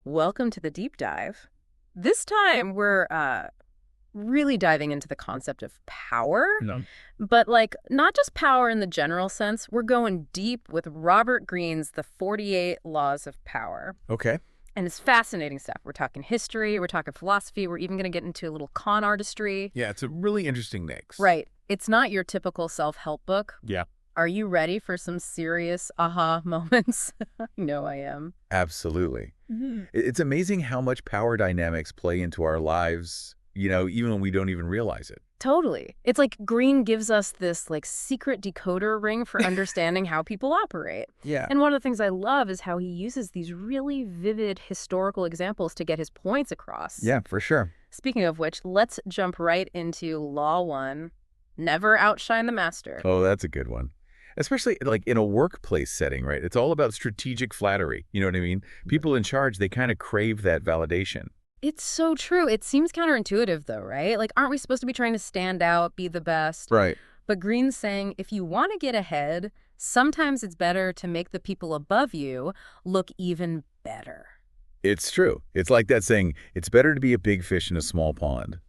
Welcome to the deep dive. This time we're really diving into the concept of power, No. but not just power in the general sense. We're going deep with Robert Greene's The 48 Laws of Power. Okay. And it's fascinating stuff. We're talking history, we're talking philosophy, we're even going to get into a little con artistry. Yeah, it's a really interesting mix. Right. It's not your typical self-help book. Yeah. Are you ready for some serious aha moments? You know I am. Absolutely. It's amazing how much power dynamics play into our lives, even when we don't even realize it. Totally. It's like Greene gives us this secret decoder ring for understanding how people operate. Yeah. And one of the things I love is how he uses these really vivid historical examples to get his points across. Yeah, for sure. Speaking of which, let's jump right into Law 1, never outshine the master. Oh, that's a good one. Especially in a workplace setting, right? It's all about strategic flattery. You know what I mean? People in charge, they kind of crave that validation. It's so true. It seems counterintuitive though, right? Aren't we supposed to be trying to stand out, be the best? Right. But Greene's saying if you want to get ahead, sometimes it's better to make the people above you look even better. It's true. It's like that saying, it's better to be a big fish in a small pond.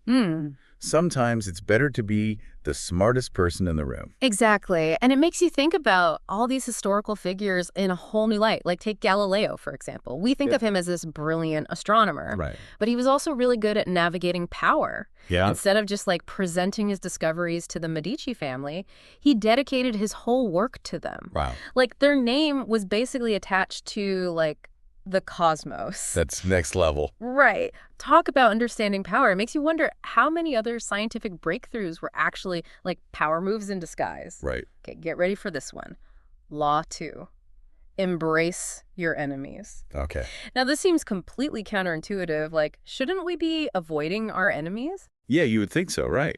Sometimes it's better to be the smartest person in the room. Exactly. And it makes you think about all these historical figures in a whole new light. Take Galileo, for example. We think of him as this brilliant astronomer. Right. But he was also really good at navigating power. Yeah. Instead of just presenting his discoveries to the Medici family, he dedicated his whole work to them. Wow. Their name was basically attached to the cosmos. That's next level. Right. Talk about understanding power. It makes you wonder how many other scientific breakthroughs were actually power moves in disguise. Right. Okay, get ready for this one. Law 2. Embrace your enemies. Okay. Now, this seems completely counterintuitive. Shouldn't we be avoiding our enemies? Yeah, you would think so, right?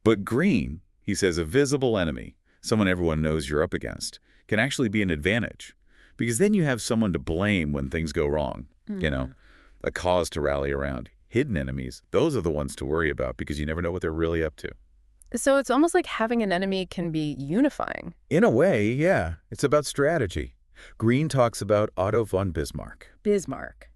But Greene, he says a visible enemy, someone everyone knows you're up against, can actually be an advantage. Because then you have someone to blame when things go wrong, a cause to rally around. Hidden enemies, those are the ones to worry about because you never know what they're really up to. So it's almost like having an enemy can be unifying. In a way, yeah. It's about strategy. Greene talks about Otto von Bismarck. Bismarck.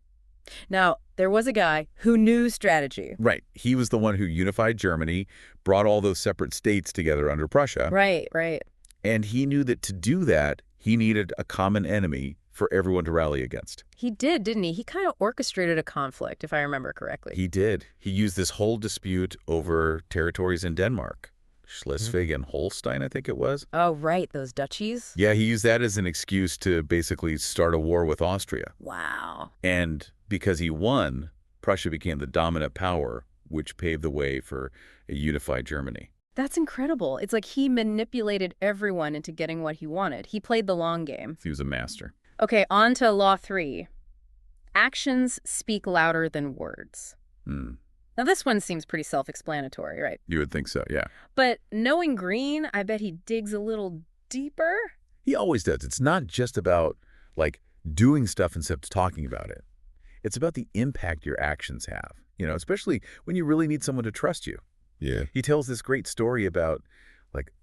Now, there was a guy who knew strategy. Right. He was the one who unified Germany, brought all those separate states together under Prussia. Right, right. And he knew that to do that, he needed a common enemy for everyone to rally against. He did, didn't he? He kind of orchestrated a conflict, if I remember correctly. He did. He used this whole dispute over territories in Denmark. Schleswig and Holstein, I think it was. Oh, right. Those duchies? Yeah, he used that as an excuse to basically start a war with Austria. Wow. And because he won, Prussia became the dominant power, which paved the way for a unified Germany. That's incredible. It's like he manipulated everyone into getting what he wanted. He played the long game. He was a master. Okay, on to Law 3. Actions speak louder than words. Now, this one seems pretty self-explanatory, right? You would think so, yeah. But knowing Greene, I bet he digs a little deeper. He always does. It's not just about, doing stuff instead of talking about it. It's about the impact your actions have, especially when you really need someone to trust you. Yeah. He tells this great story about,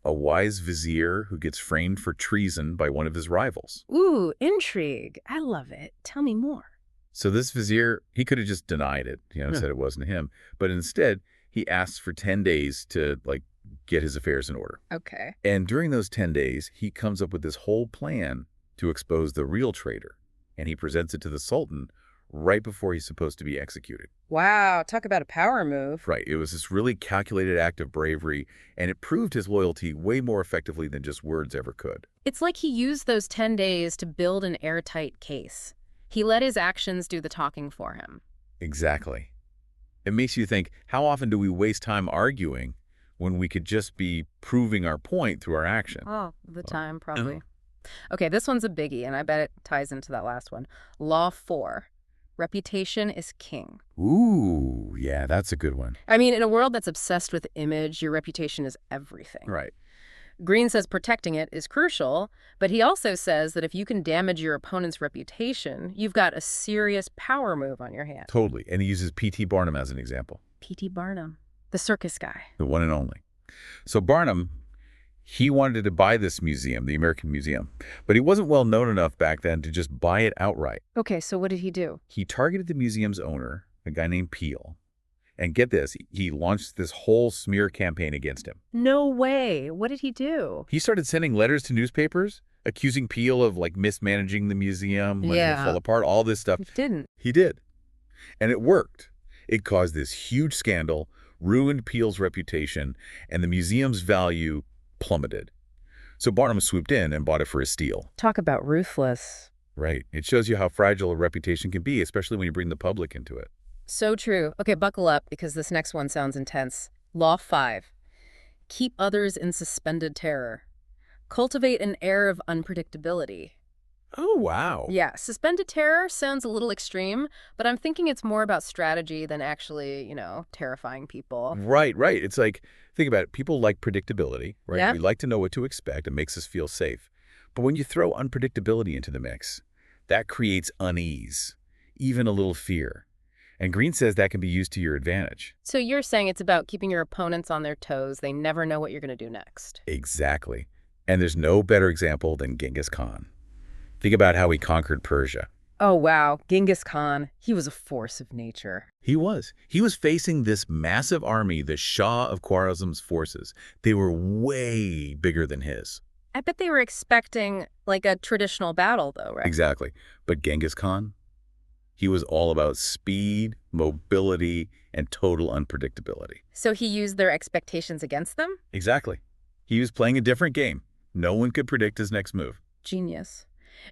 a wise vizier who gets framed for treason by one of his rivals. Ooh, intrigue. I love it. Tell me more. So this vizier, he could have just denied it, said it wasn't him. But instead, he asks for 10 days to, get his affairs in order. Okay. And during those 10 days, he comes up with this whole plan to expose the real traitor. And he presents it to the Sultan right before he's supposed to be executed. Wow, talk about a power move. Right. It was this really calculated act of bravery, and it proved his loyalty way more effectively than just words ever could. It's like he used those 10 days to build an airtight case. He let his actions do the talking for him. Exactly. It makes you think, how often do we waste time arguing when we could just be proving our point through our action? Oh, the time, probably. Okay, this one's a biggie, and I bet it ties into that last one. Law 4. Reputation is king. Ooh, yeah, that's a good one. I mean, in a world that's obsessed with image, your reputation is everything. Right. Greene says protecting it is crucial, but he also says that if you can damage your opponent's reputation, you've got a serious power move on your hands. Totally. And he uses P.T. Barnum as an example. P.T. Barnum, the circus guy. The one and only. So Barnum, He wanted to buy this museum, the American Museum, but he wasn't well known enough back then to just buy it outright. Okay, so what did he do? He targeted the museum's owner, a guy named Peel. And get this, he launched this whole smear campaign against him. No way. What did he do? He started sending letters to newspapers accusing Peel of like mismanaging the museum when it fell apart, all this stuff. He didn't. He did. And it worked. It caused this huge scandal, ruined Peel's reputation, and the museum's value plummeted. So Barnum swooped in and bought it for a steal. Talk about ruthless. Right. It shows you how fragile a reputation can be, especially when you bring the public into it. So true. Okay, buckle up because this next one sounds intense. Law 5. Keep others in suspended terror. Cultivate an air of unpredictability. Oh, wow. Yeah, suspended terror sounds a little extreme, but I'm thinking it's more about strategy than actually, terrifying people. Right. It's like, think about it. People like predictability, right? Yeah. We like to know what to expect. It makes us feel safe. But when you throw unpredictability into the mix, that creates unease, even a little fear. And Greene says that can be used to your advantage. So you're saying it's about keeping your opponents on their toes. They never know what you're going to do next. Exactly. And there's no better example than Genghis Khan. Think about how he conquered Persia. Oh, wow. Genghis Khan. He was a force of nature. He was. He was facing this massive army, the Shah of Khwarezm's forces. They were way bigger than his. I bet they were expecting, like, a traditional battle, though, right? Exactly. But Genghis Khan, he was all about speed, mobility, and total unpredictability. So he used their expectations against them? Exactly. He was playing a different game. No one could predict his next move. Genius.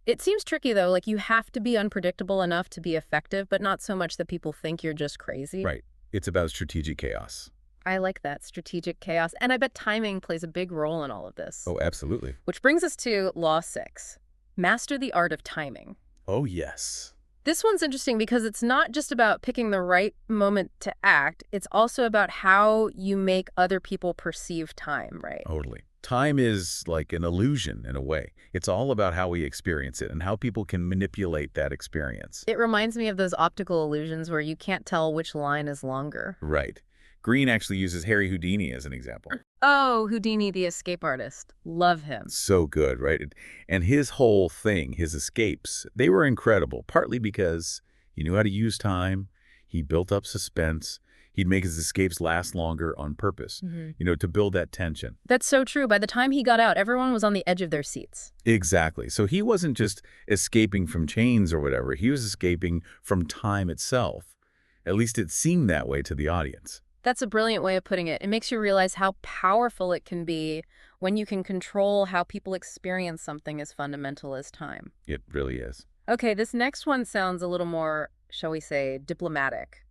It seems tricky, though. Like, you have to be unpredictable enough to be effective, but not so much that people think you're just crazy. Right. It's about strategic chaos. I like that, strategic chaos. And I bet timing plays a big role in all of this. Oh, absolutely. Which brings us to Law 6. Master the art of timing. Oh, yes. This one's interesting because it's not just about picking the right moment to act. It's also about how you make other people perceive time, right? Totally. Time is like an illusion in a way. It's all about how we experience it and how people can manipulate that experience. It reminds me of those optical illusions where you can't tell which line is longer. Right. Greene actually uses Harry Houdini as an example. Oh, Houdini, the escape artist. Love him. So good, right? And his whole thing, his escapes, they were incredible, partly because he knew how to use time, he built up suspense, he'd make his escapes last longer on purpose, to build that tension. That's so true. By the time he got out, everyone was on the edge of their seats. Exactly. So he wasn't just escaping from chains or whatever. He was escaping from time itself. At least it seemed that way to the audience. That's a brilliant way of putting it. It makes you realize how powerful it can be when you can control how people experience something as fundamental as time. It really is. Okay, this next one sounds a little more, shall we say, diplomatic.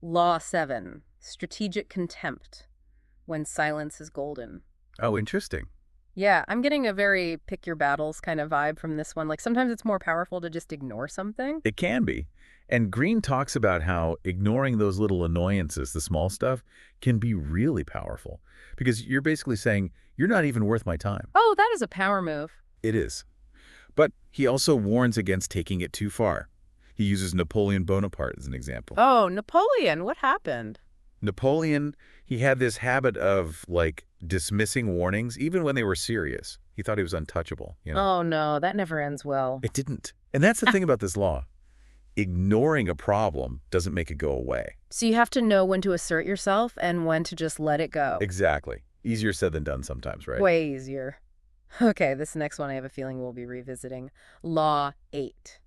Law 7, strategic contempt, when silence is golden. Oh, interesting. Yeah, I'm getting a very pick your battles kind of vibe from this one. Like sometimes it's more powerful to just ignore something. It can be. And Greene talks about how ignoring those little annoyances, the small stuff, can be really powerful. Because you're basically saying, you're not even worth my time. Oh, that is a power move. It is. But he also warns against taking it too far. He uses Napoleon Bonaparte as an example. Oh, Napoleon, what happened? Napoleon, he had this habit of, dismissing warnings, even when they were serious. He thought he was untouchable, Oh, no, that never ends well. It didn't. And that's the thing about this law. Ignoring a problem doesn't make it go away. So you have to know when to assert yourself and when to just let it go. Exactly. Easier said than done sometimes, right? Way easier. Okay, this next one I have a feeling we'll be revisiting. Law 8.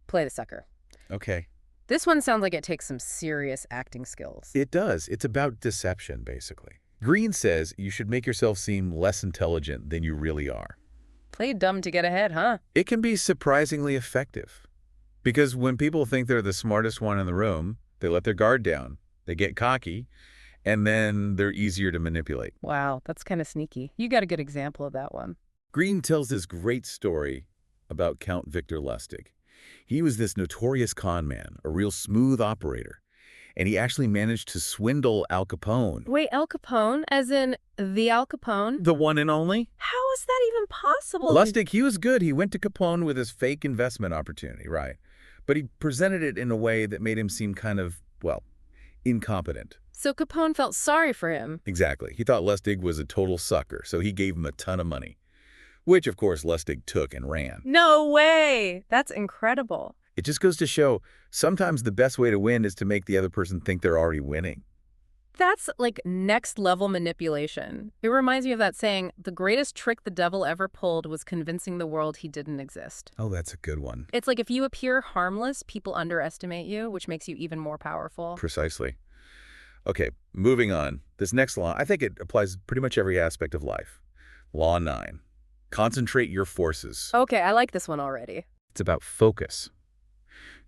Play the sucker. Okay. This one sounds like it takes some serious acting skills. It does. It's about deception, basically. Greene says you should make yourself seem less intelligent than you really are. Play dumb to get ahead, huh? It can be surprisingly effective. Because when people think they're the smartest one in the room, they let their guard down, they get cocky, and then they're easier to manipulate. Wow, that's kind of sneaky. You got a good example of that one. Greene tells this great story about Count Victor Lustig. He was this notorious con man, a real smooth operator, and he actually managed to swindle Al Capone. Wait, Al Capone? As in the Al Capone? The one and only? How is that even possible? Lustig, he was good. He went to Capone with his fake investment opportunity, right? But he presented it in a way that made him seem kind of, incompetent. So Capone felt sorry for him. Exactly. He thought Lustig was a total sucker, so he gave him a ton of money, which, of course, Lustig took and ran. No way! That's incredible. It just goes to show sometimes the best way to win is to make the other person think they're already winning. That's like next level manipulation. It reminds me of that saying, the greatest trick the devil ever pulled was convincing the world he didn't exist. Oh, that's a good one. It's like if you appear harmless, people underestimate you, which makes you even more powerful. Precisely. Okay, moving on. This next law, I think it applies to pretty much every aspect of life. Law 9. Concentrate your forces. Okay, I like this one already. It's about focus.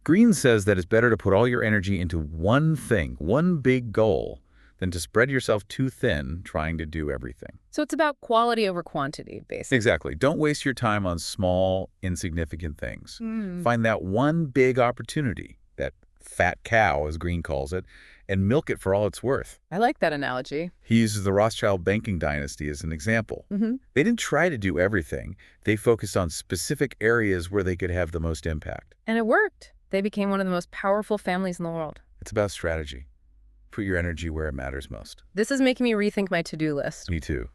Greene says that it's better to put all your energy into one thing, one big goal, than to spread yourself too thin trying to do everything. So it's about quality over quantity, basically. Exactly. Don't waste your time on small, insignificant things. Mm. Find that one big opportunity, that fat cow, as Greene calls it, and milk it for all it's worth. I like that analogy. He uses the Rothschild banking dynasty as an example. Mm-hmm. They didn't try to do everything. They focused on specific areas where they could have the most impact. And it worked. They became one of the most powerful families in the world. It's about strategy. Put your energy where it matters most. This is making me rethink my to-do list. Me too.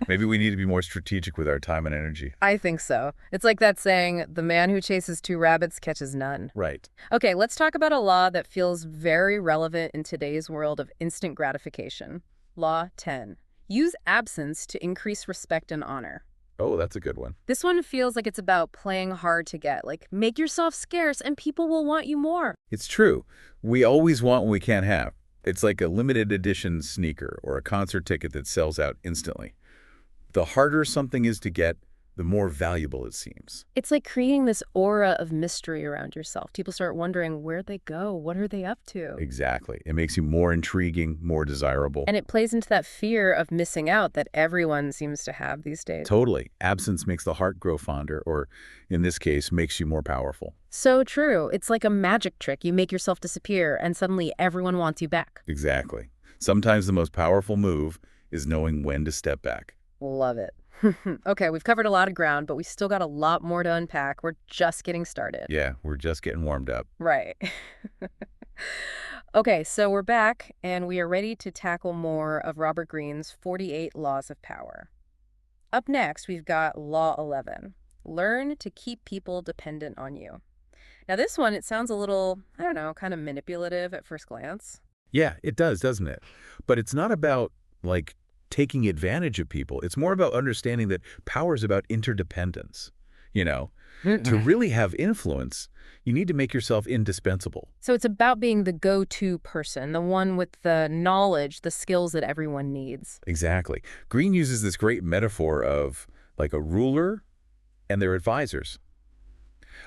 Maybe we need to be more strategic with our time and energy. I think so. It's like that saying, the man who chases two rabbits catches none. Right. Okay, let's talk about a law that feels very relevant in today's world of instant gratification. Law 10. Use absence to increase respect and honor. Oh, that's a good one. This one feels like it's about playing hard to get. Like, make yourself scarce and people will want you more. It's true. We always want what we can't have. It's like a limited edition sneaker or a concert ticket that sells out instantly. The harder something is to get, the more valuable it seems. It's like creating this aura of mystery around yourself. People start wondering where'd they go? What are they up to? Exactly. It makes you more intriguing, more desirable. And it plays into that fear of missing out that everyone seems to have these days. Totally. Absence makes the heart grow fonder, or in this case, makes you more powerful. So true. It's like a magic trick. You make yourself disappear and suddenly everyone wants you back. Exactly. Sometimes the most powerful move is knowing when to step back. Love it. Okay, we've covered a lot of ground, but we still got a lot more to unpack. We're just getting started. Yeah, we're just getting warmed up. Right. Okay, so we're back, and we are ready to tackle more of Robert Greene's 48 Laws of Power. Up next, we've got Law 11. Learn to keep people dependent on you. Now, this one, it sounds a little, I don't know, kind of manipulative at first glance. Yeah, it does, doesn't it? But it's not about, like, taking advantage of people. It's more about understanding that power is about interdependence. You know, to really have influence, you need to make yourself indispensable. So it's about being the go-to person, the one with the knowledge, the skills that everyone needs. Exactly. Greene uses this great metaphor of like a ruler and their advisors.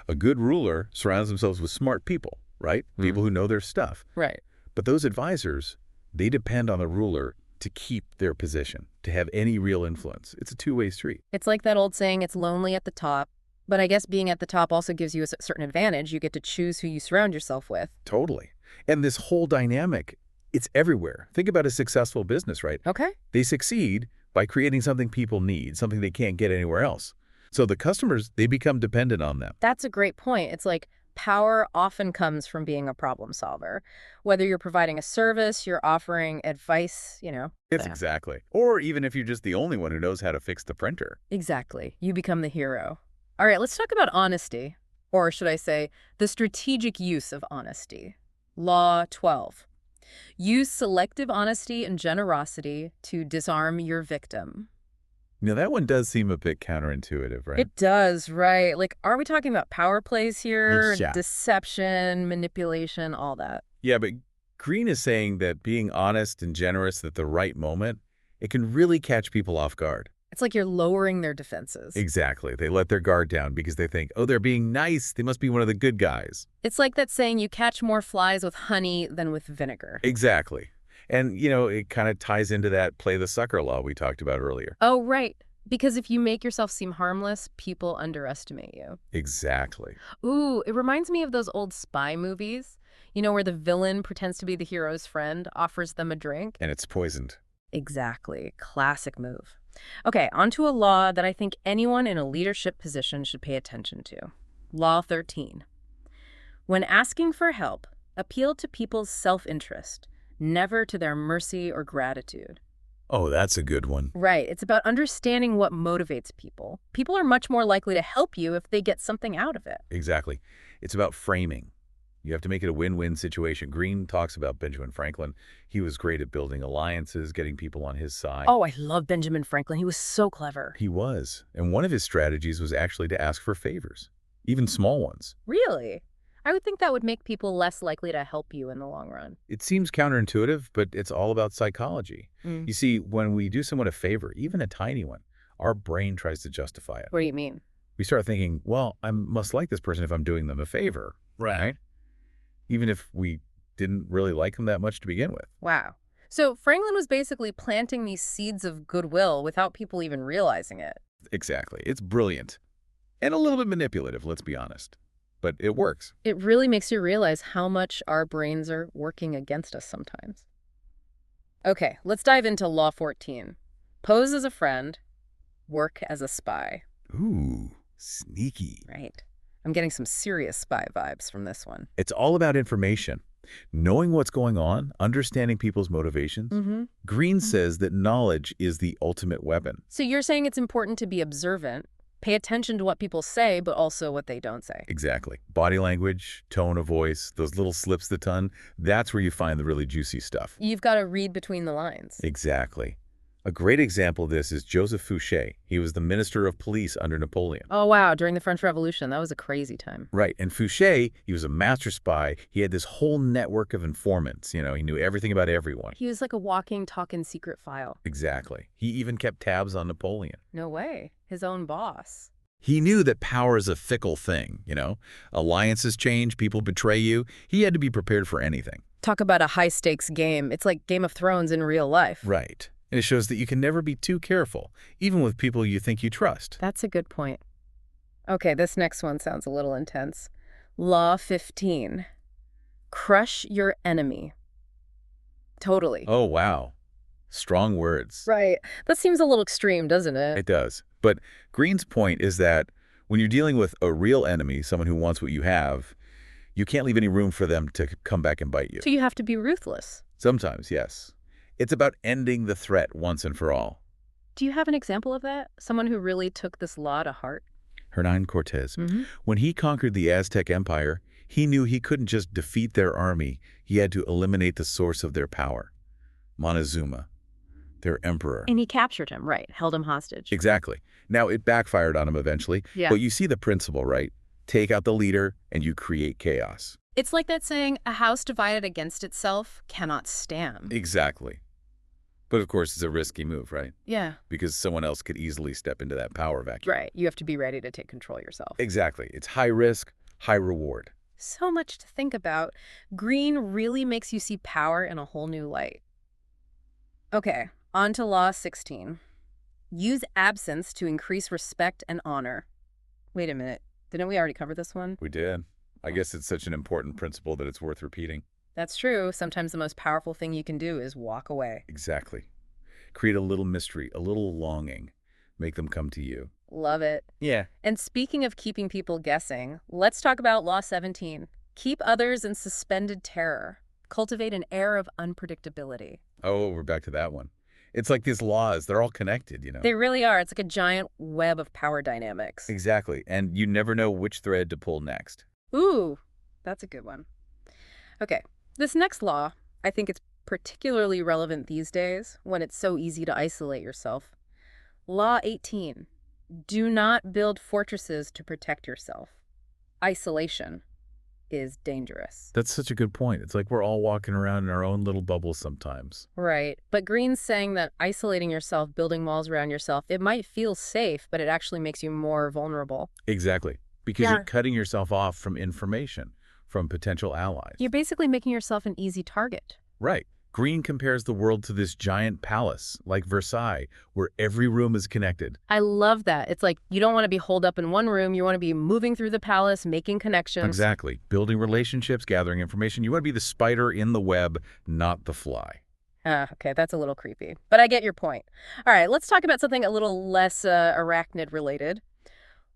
A good ruler surrounds themselves with smart people, right? People who know their stuff. Right. But those advisors, they depend on the ruler to keep their position, to have any real influence. It's a two-way street. It's like that old saying, it's lonely at the top. But I guess being at the top also gives you a certain advantage. You get to choose who you surround yourself with. Totally. And this whole dynamic, it's everywhere. Think about a successful business, right? Okay. They succeed by creating something people need, something they can't get anywhere else. So the customers, they become dependent on them. That's a great point. It's like power often comes from being a problem solver. Whether you're providing a service, you're offering advice, It's exactly. Or even if you're just the only one who knows how to fix the printer. Exactly. You become the hero. All right, let's talk about honesty. Or should I say, the strategic use of honesty. Law 12. Use selective honesty and generosity to disarm your victim. Now, that one does seem a bit counterintuitive, right? It does, right? Like, are we talking about power plays here? Yeah. Deception, manipulation, all that? Yeah, but Greene is saying that being honest and generous at the right moment, it can really catch people off guard. It's like you're lowering their defenses. Exactly. They let their guard down because they think, oh, they're being nice. They must be one of the good guys. It's like that saying, you catch more flies with honey than with vinegar. Exactly. And, it kind of ties into that play the sucker law we talked about earlier. Oh, right. Because if you make yourself seem harmless, people underestimate you. Exactly. Ooh, it reminds me of those old spy movies, where the villain pretends to be the hero's friend, offers them a drink. And it's poisoned. Exactly. Classic move. Okay, onto a law that I think anyone in a leadership position should pay attention to. Law 13. When asking for help, appeal to people's self-interest never to their mercy or gratitude. Oh, that's a good one. Right. It's about understanding what motivates people. People are much more likely to help you if they get something out of it. Exactly. It's about framing. You have to make it a win-win situation. Greene talks about Benjamin Franklin. He was great at building alliances, getting people on his side. Oh, I love Benjamin Franklin. He was so clever. He was. And one of his strategies was actually to ask for favors, even small ones. Really? I would think that would make people less likely to help you in the long run. It seems counterintuitive, but it's all about psychology. Mm. You see, when we do someone a favor, even a tiny one, our brain tries to justify it. What do you mean? We start thinking, well, I must like this person if I'm doing them a favor, right? Even if we didn't really like them that much to begin with. Wow. So Franklin was basically planting these seeds of goodwill without people even realizing it. Exactly. It's brilliant. And a little bit manipulative, let's be honest. But it works. It really makes you realize how much our brains are working against us sometimes. Okay, let's dive into Law 14. Pose as a friend, work as a spy. Ooh, sneaky. Right. I'm getting some serious spy vibes from this one. It's all about information. Knowing what's going on, understanding people's motivations. Greene says that knowledge is the ultimate weapon. So you're saying it's important to be observant, pay attention to what people say, but also what they don't say. Exactly. Body language, tone of voice, those little slips of the tongue, that's where you find the really juicy stuff. You've got to read between the lines. Exactly. A great example of this is Joseph Fouché. He was the minister of police under Napoleon. Oh, wow. During the French Revolution. That was a crazy time. Right. And Fouché, he was a master spy. He had this whole network of informants. You know, he knew everything about everyone. He was like a walking, talking secret file. Exactly. He even kept tabs on Napoleon. No way. His own boss. He knew that power is a fickle thing, you know? Alliances change, people betray you. He had to be prepared for anything. Talk about a high-stakes game. It's like Game of Thrones in real life. Right. And it shows that you can never be too careful, even with people you think you trust. That's a good point. Okay, this next one sounds a little intense. Law 15. Crush your enemy. Totally. Oh, wow. Strong words. Right. That seems a little extreme, doesn't it? It does. But Greene's point is that when you're dealing with a real enemy, someone who wants what you have, you can't leave any room for them to come back and bite you. So you have to be ruthless. Sometimes, yes. It's about ending the threat once and for all. Do you have an example of that? Someone who really took this law to heart? Hernán Cortés. When he conquered the Aztec Empire, he knew he couldn't just defeat their army. He had to eliminate the source of their power. Montezuma, their emperor. And he captured him, right? Held him hostage. Exactly. Now, it backfired on him eventually. Yeah. But you see the principle, right? Take out the leader, and you create chaos. It's like that saying, a house divided against itself cannot stand. Exactly. But of course, it's a risky move, right? Yeah. Because someone else could easily step into that power vacuum. Right. You have to be ready to take control yourself. Exactly. It's high risk, high reward. So much to think about. Greene really makes you see power in a whole new light. Okay, on to Law 16. Use absence to increase respect and honor. Wait a minute. Didn't we already cover this one? We did. I guess it's such an important principle that it's worth repeating. That's true. Sometimes the most powerful thing you can do is walk away. Exactly. Create a little mystery, a little longing. Make them come to you. Love it. Yeah. And speaking of keeping people guessing, let's talk about Law 17. Keep others in suspended terror. Cultivate an air of unpredictability. Oh, we're back to that one. It's like these laws, they're all connected, you know? They really are. It's like a giant web of power dynamics. Exactly. And you never know which thread to pull next. Ooh, that's a good one. Okay, this next law, I think it's particularly relevant these days when it's so easy to isolate yourself. Law 18. Do not build fortresses to protect yourself. Isolation is dangerous. That's such a good point. It's like we're all walking around in our own little bubbles sometimes. Right. But Greene's saying that isolating yourself, building walls around yourself, it might feel safe, but it actually makes you more vulnerable. Exactly. Because you're cutting yourself off from information, from potential allies. You're basically making yourself an easy target. Right. Greene compares the world to this giant palace, like Versailles, where every room is connected. I love that. It's like you don't want to be holed up in one room. You want to be moving through the palace, making connections. Exactly. Building relationships, gathering information. You want to be the spider in the web, not the fly. Okay, that's a little creepy. But I get your point. All right, let's talk about something a little less arachnid related.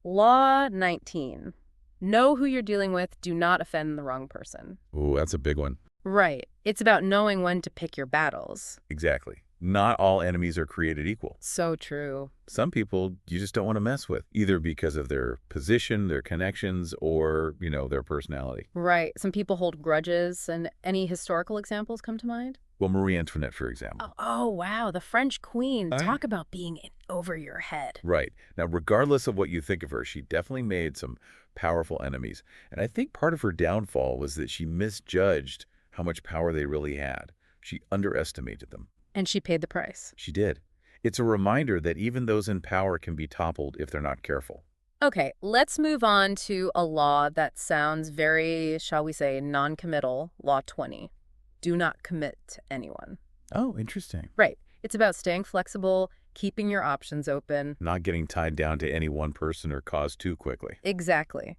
Law 19. Know who you're dealing with. Do not offend the wrong person. Ooh, that's a big one. Right. It's about knowing when to pick your battles. Exactly. Not all enemies are created equal. So true. Some people you just don't want to mess with, either because of their position, their connections, or, their personality. Right. Some people hold grudges, and any historical examples come to mind? Well, Marie Antoinette, for Oh, example. oh, wow, the French queen. Right. Talk about being in over your head. Right. Now, regardless of what you think of her, she definitely made some powerful enemies. And I think part of her downfall was that she misjudged how much power they really had. She underestimated them. And she paid the price. She did. It's a reminder that even those in power can be toppled if they're not careful. Okay, let's move on to a law that sounds very, shall we say, non-committal, Law 20. Do not commit to anyone. Oh, interesting. Right. It's about staying flexible, keeping your options open. Not getting tied down to any one person or cause too quickly. Exactly.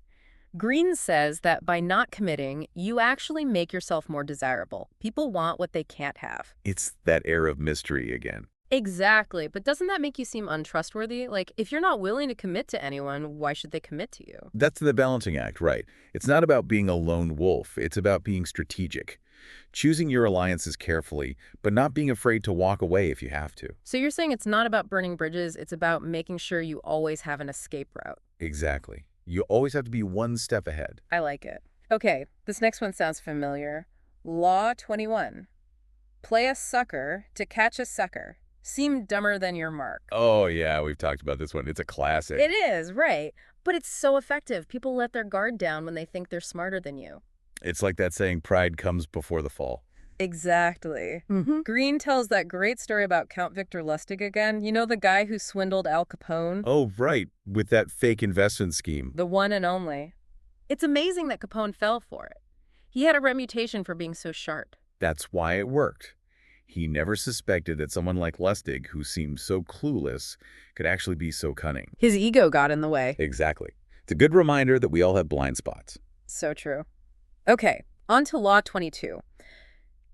Greene says that by not committing, you actually make yourself more desirable. People want what they can't have. It's that air of mystery again. Exactly. But doesn't that make you seem untrustworthy? Like, if you're not willing to commit to anyone, why should they commit to you? That's the balancing act, right? It's not about being a lone wolf. It's about being strategic. Choosing your alliances carefully, but not being afraid to walk away if you have to. So you're saying it's not about burning bridges, it's about making sure you always have an escape route. Exactly. You always have to be one step ahead. I like it. Okay, this next one sounds familiar. Law 21. Play a sucker to catch a sucker. Seem dumber than your mark. Oh, yeah, we've talked about this one. It's a classic. It is, right. But it's so effective. People let their guard down when they think they're smarter than you. It's like that saying, pride comes before the fall. Exactly. Greene tells that great story about Count Victor Lustig again. You know, the guy who swindled Al Capone? Oh, right, with that fake investment scheme. The one and only. It's amazing that Capone fell for it. He had a reputation for being so sharp. That's why it worked. He never suspected that someone like Lustig, who seemed so clueless, could actually be so cunning. His ego got in the way. Exactly. It's a good reminder that we all have blind spots. So true. Okay, on to Law 22.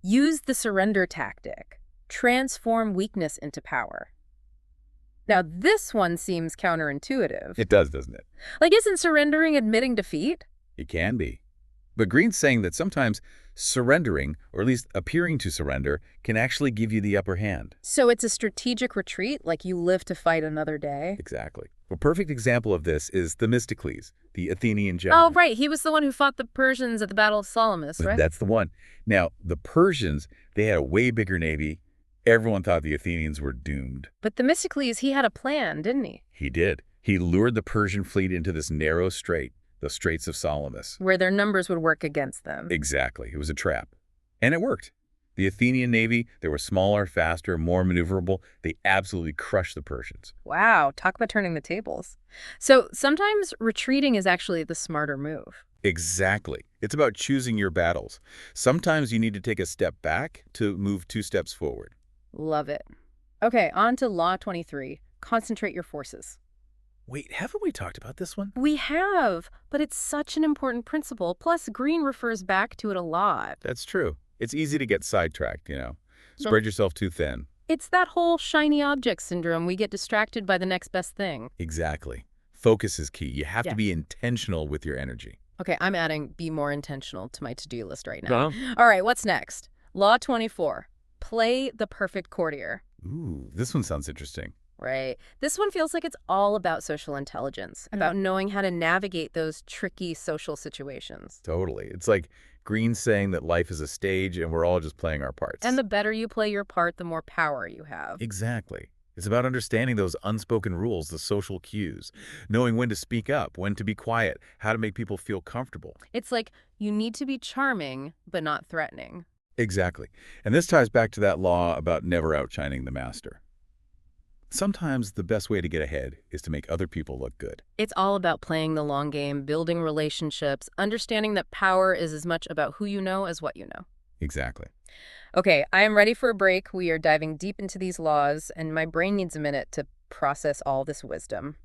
Use the surrender tactic. Transform weakness into power. Now, this one seems counterintuitive. It does, doesn't it? Like, isn't surrendering admitting defeat? It can be. But Greene's saying that sometimes surrendering, or at least appearing to surrender, can actually give you the upper hand. So it's a strategic retreat, like you live to fight another day? Exactly. A perfect example of this is Themistocles, the Athenian Oh, general. right. He was the one who fought the Persians at the Battle of Salamis, right? That's the one. Now, the Persians, they had a way bigger navy. Everyone thought the Athenians were doomed. But Themistocles, he had a plan, didn't he? He did. He lured the Persian fleet into this narrow strait, the Straits of Salamis. Where their numbers would work against them. Exactly. It was a trap. And it worked. The Athenian navy, they were smaller, faster, more maneuverable. They absolutely crushed the Persians. Wow, talk about turning the tables. So sometimes retreating is actually the smarter move. Exactly. It's about choosing your battles. Sometimes you need to take a step back to move 2 steps forward. Love it. Okay, on to Law 23. Concentrate your forces. Wait, haven't we talked about this one? We have, but it's such an important principle. Plus, Greene refers back to it a lot. That's true. It's easy to get sidetracked, Spread yourself too thin. It's that whole shiny object syndrome. We get distracted by the next best thing. Exactly. Focus is key. You have Yeah. to be intentional with your energy. Okay, I'm adding be more intentional to my to-do list right now. All right, what's next? Law 24. Play the perfect courtier. Ooh, this one sounds interesting. Right. This one feels like it's all about social intelligence, about knowing how to navigate those tricky social situations. Totally. It's like Greene saying that life is a stage and we're all just playing our parts. And the better you play your part, the more power you have. Exactly. It's about understanding those unspoken rules, the social cues, knowing when to speak up, when to be quiet, how to make people feel comfortable. It's like you need to be charming, but not threatening. Exactly. And this ties back to that law about never outshining the master. Sometimes the best way to get ahead is to make other people look good. It's all about playing the long game, building relationships, understanding that power is as much about who you know as what you know. Exactly. Okay, I am ready for a break. We are diving deep into these laws, and my brain needs a minute to process all this wisdom.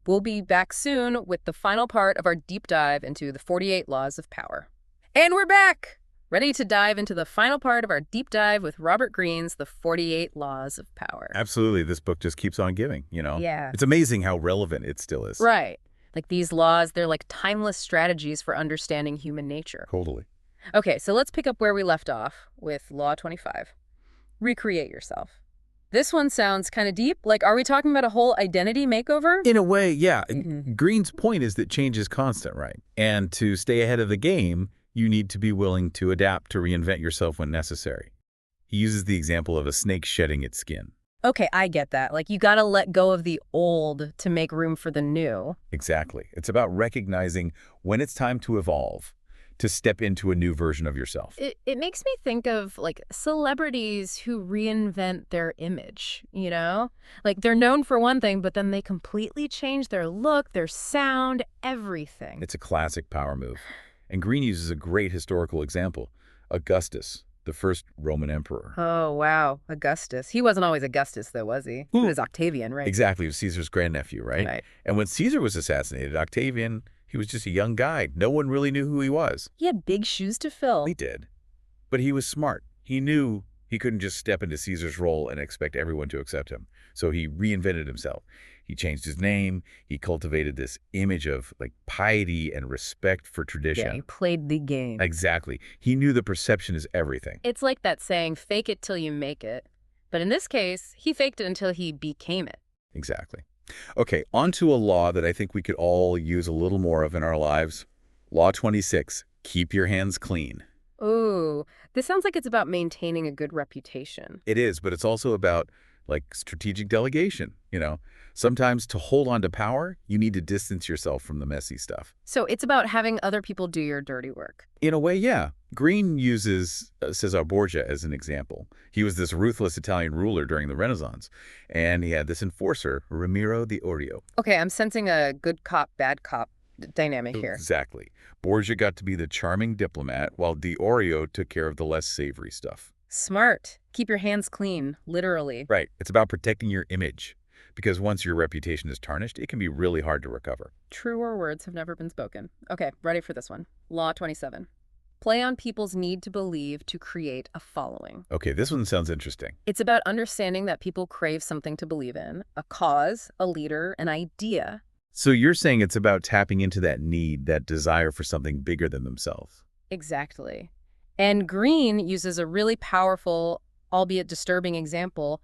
We'll be back soon with the final part of our deep dive into the 48 laws of power. And we're back! Ready to dive into the final part of our deep dive with Robert Greene's The 48 Laws of Power. Absolutely. This book just keeps on giving, Yeah. It's amazing how relevant it still is. Right. Like these laws, they're like timeless strategies for understanding human nature. Totally. Okay, so let's pick up where we left off with Law 25. Recreate yourself. This one sounds kind of deep. Like, are we talking about a whole identity makeover? In a way, yeah. Mm-hmm. Greene's point is that change is constant, right? And to stay ahead of the game, you need to be willing to adapt, to reinvent yourself when necessary. He uses the example of a snake shedding its skin. Okay, I get that. Like, you gotta let go of the old to make room for the new. Exactly. It's about recognizing when it's time to evolve, to step into a new version of yourself. It makes me think of, like, celebrities who reinvent their image, you know? Like, they're known for one thing, but then they completely change their look, their sound, everything. It's a classic power move. And Greene uses a great historical example, Augustus, the first Roman emperor. Oh, wow. Augustus. He wasn't always Augustus, though, was he? He was Octavian, right? Exactly. He was Caesar's grandnephew, right? Right. And when Caesar was assassinated, Octavian, he was just a young guy. No one really knew who he was. He had big shoes to fill. He did. But he was smart. He knew he couldn't just step into Caesar's role and expect everyone to accept him. So he reinvented himself. He changed his name. He cultivated this image of like piety and respect for tradition. Yeah, he played the game. Exactly. He knew the perception is everything. It's like that saying, fake it till you make it. But in this case, he faked it until he became it. Exactly. Okay, on to a law that I think we could all use a little more of in our lives. Law 26, keep your hands clean. Ooh, this sounds like it's about maintaining a good reputation. It is, but it's also about like strategic delegation, you know. Sometimes to hold on to power, you need to distance yourself from the messy stuff. So it's about having other people do your dirty work. In a way, yeah. Greene uses Cesare Borgia as an example. He was this ruthless Italian ruler during the Renaissance, and he had this enforcer, Ramiro di Orio. Okay, I'm sensing a good cop, bad cop dynamic here. Exactly. Borgia got to be the charming diplomat, while di Orio took care of the less savory stuff. Smart. Keep your hands clean, literally. Right. It's about protecting your image, because once your reputation is tarnished, it can be really hard to recover. Truer words have never been spoken. Okay, ready for this one. Law 27. Play on people's need to believe to create a following. Okay, this one sounds interesting. It's about understanding that people crave something to believe in, a cause, a leader, an idea. So you're saying it's about tapping into that need, that desire for something bigger than themselves. Exactly. And Greene uses a really powerful, albeit disturbing example,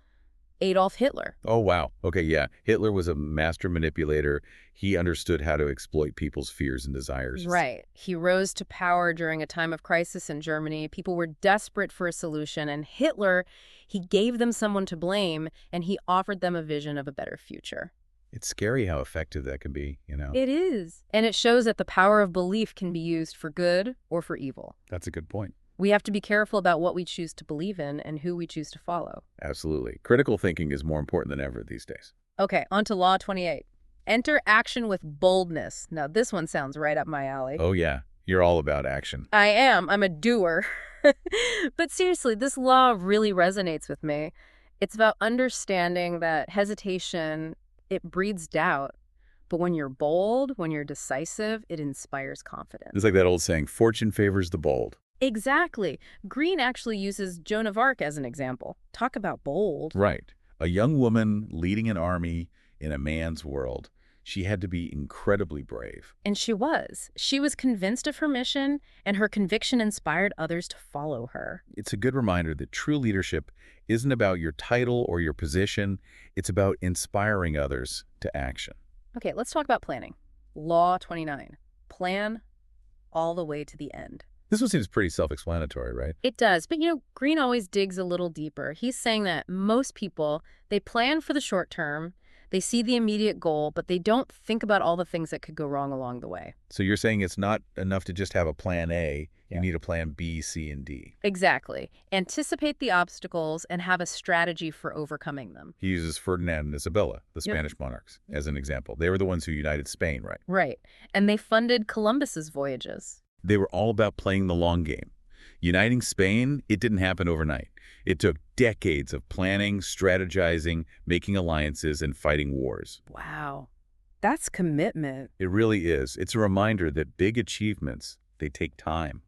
Adolf Hitler. Oh, wow. Okay, yeah. Hitler was a master manipulator. He understood how to exploit people's fears and desires. Right. He rose to power during a time of crisis in Germany. People were desperate for a solution, and Hitler, he gave them someone to blame, and he offered them a vision of a better future. It's scary how effective that can be, you know? It is. And it shows that the power of belief can be used for good or for evil. That's a good point. We have to be careful about what we choose to believe in and who we choose to follow. Absolutely. Critical thinking is more important than ever these days. Okay, on to Law 28. Enter action with boldness. Now, this one sounds right up my alley. Oh, yeah. You're all about action. I am. I'm a doer. But seriously, this law really resonates with me. It's about understanding that hesitation, it breeds doubt. But when you're bold, when you're decisive, it inspires confidence. It's like that old saying, fortune favors the bold. Exactly. Greene actually uses Joan of Arc as an example. Talk about bold. Right. A young woman leading an army in a man's world. She had to be incredibly brave. And she was. She was convinced of her mission, and her conviction inspired others to follow her. It's a good reminder that true leadership isn't about your title or your position. It's about inspiring others to action. Okay, let's talk about planning. Law 29. Plan all the way to the end. This one seems pretty self-explanatory, right? It does, but Greene always digs a little deeper. He's saying that most people, they plan for the short term, they see the immediate goal, but they don't think about all the things that could go wrong along the way. So you're saying it's not enough to just have a plan A, Yeah. you need a plan B, C, and D. Exactly. Anticipate the obstacles and have a strategy for overcoming them. He uses Ferdinand and Isabella, the Yep. Spanish monarchs, as an example. They were the ones who united Spain, right? Right. And they funded Columbus's voyages. They were all about playing the long game. Uniting Spain, it didn't happen overnight. It took decades of planning, strategizing, making alliances, and fighting wars. Wow. That's commitment. It really is. It's a reminder that big achievements, they take time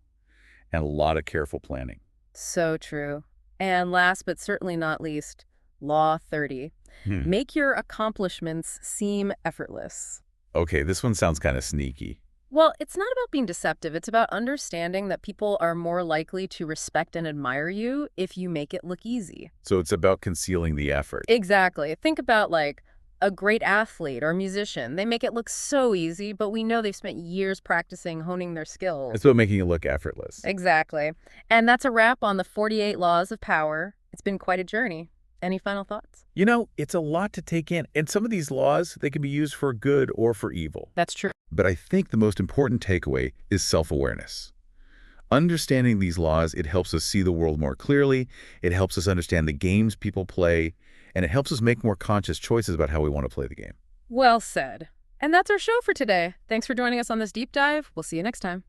and a lot of careful planning. So true. And last but certainly not least, Law 30. Make your accomplishments seem effortless. Okay, this one sounds kind of sneaky. Well, it's not about being deceptive. It's about understanding that people are more likely to respect and admire you if you make it look easy. So it's about concealing the effort. Exactly. Think about like a great athlete or musician. They make it look so easy, but we know they've spent years practicing, honing their It's skills. about making it look effortless. Exactly. And that's a wrap on the 48 laws of power. It's been quite a journey. Any final thoughts? You know, it's a lot to take in, and some of these laws, they can be used for good or for evil. That's true. But I think the most important takeaway is self-awareness. Understanding these laws, it helps us see the world more clearly, it helps us understand the games people play, and it helps us make more conscious choices about how we want to play the game. Well said. And that's our show for today. Thanks for joining us on this deep dive. We'll see you next time.